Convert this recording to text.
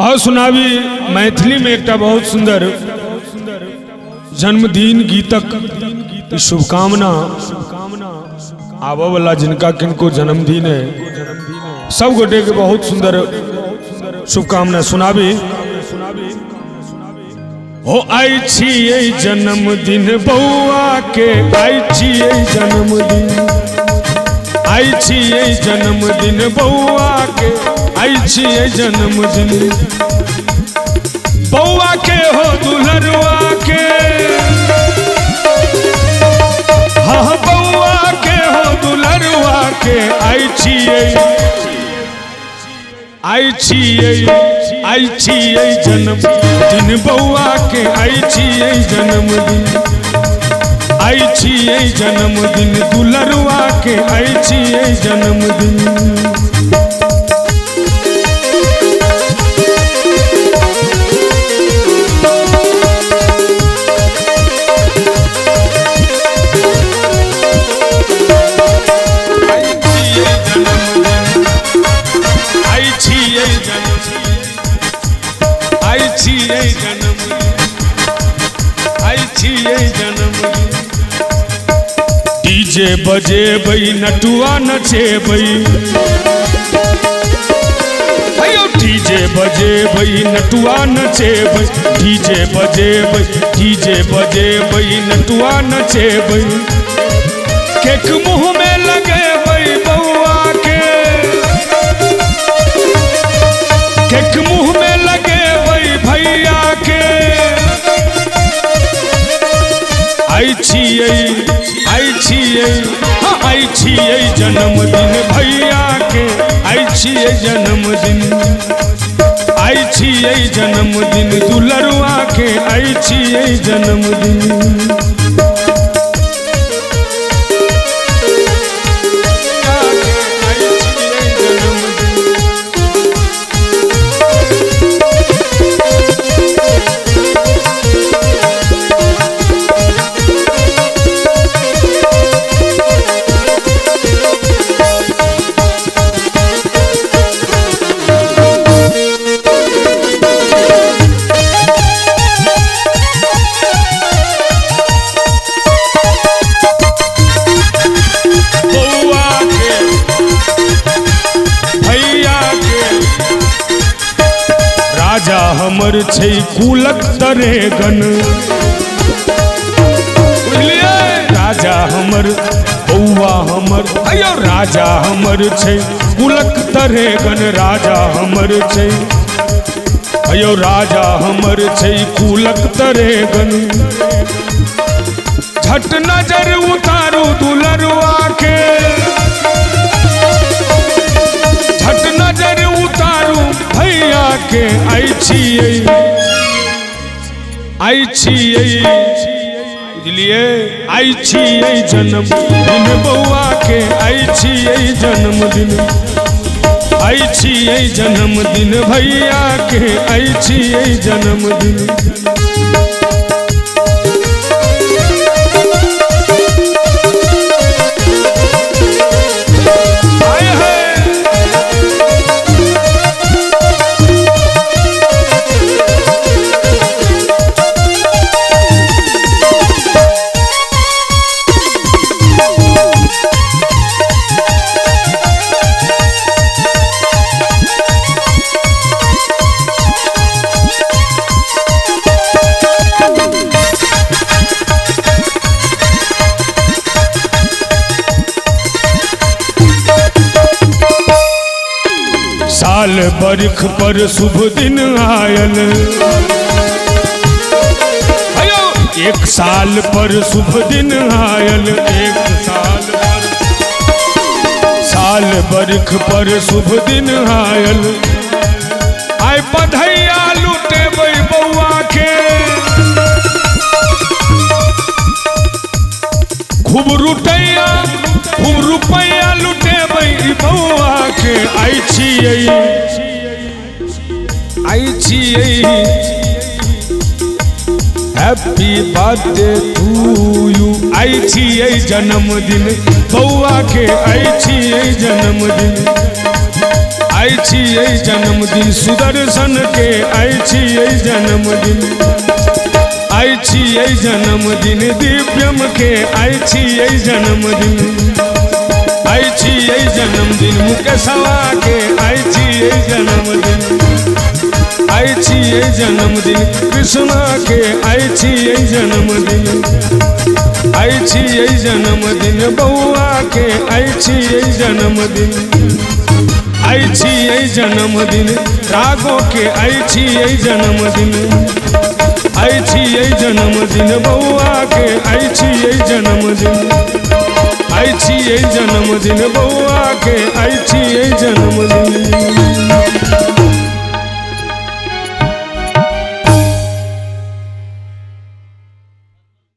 और सुनावी मैथिली में एक बहुत सुंदर जन्मदिन गीतक शुभकामना आवा वाला जिनका किनको जन्मदिन है सब गोटे के बहुत सुंदर शुभकामना सुनावी। हो आई छिए जन्मदिन बउआ के आई छिए जन्मदिन आई छिए जन्मदिन बउआ के आई छिए जन्मदिन बउआ के हो दुल्हरुआ के हाँ बउआ के हो दुल्हरुआ के आई छिए जन्मदिन बउआ के आई छिए जन्मदिन दुल्हरुआ के आई छिए जन्मदिन। डीजे बजे बई नटुआ नचे बई अयो डीजे बजे बई नटुआ नचे बई डीजे बजे बई नटुआ नचे बई केक मुंह में लगे बई बउआ के केक मुंह में लगे बई भैया के आई छिए जन्मदिन भैया के आई छिए जन्मदिन दुल्हरुआ के आई छिए जन्मदिन। राजा हमर छै कुलक तरेगन बुझलिए राजा हमर बउआ हमर अयो राजा हमर छै कुलक तरेगन राजा हमर छै अयो राजा हमर छै कुलक तरेगन झट नजर उतारू दुल्हरुआ के झट नजर उतारू भैया के आई छिए बुझलिए आई छिए जन्मदिन बउआ के आई छिए जन्मदिन भैया के आई छिए जन्मदिन। साल बरख पर शुभ दिन आयल अयो एक साल पर शुभ दिन आयल एक साल बरख पर शुभ दिन आयल आय बधैया लुटे बउआ के खूब रुपैया लुटे बउआ के आई छिए हैप्पी बर्थडे टू यू आई छिए जन्मदिन बउआ के आई छिए जन्मदिन आई छियै जन्मदिन सुदर्शन के, आई छियै जन्मदिन, आई छियै जन्मदिन दिव्यम के, आई छियै जन्मदिन, आई छियै जन्मदिन मुकेशवा के, आई छियै जन्मदिन, आई छियै जन्मदिन कृष्णा के, आई छियै जन्मदिन, आई छियै जन्मदिन बउआ के, आई छियै जन्मदिन, आई छियै जन्मदिन राघो के, आई छियै जन्मदिन, आई छियै जन्मदिन बउआ के, आई छियै जन्मदिन, आई छियै जन्मदिन बउआ के, आई छियै जन्मदिन।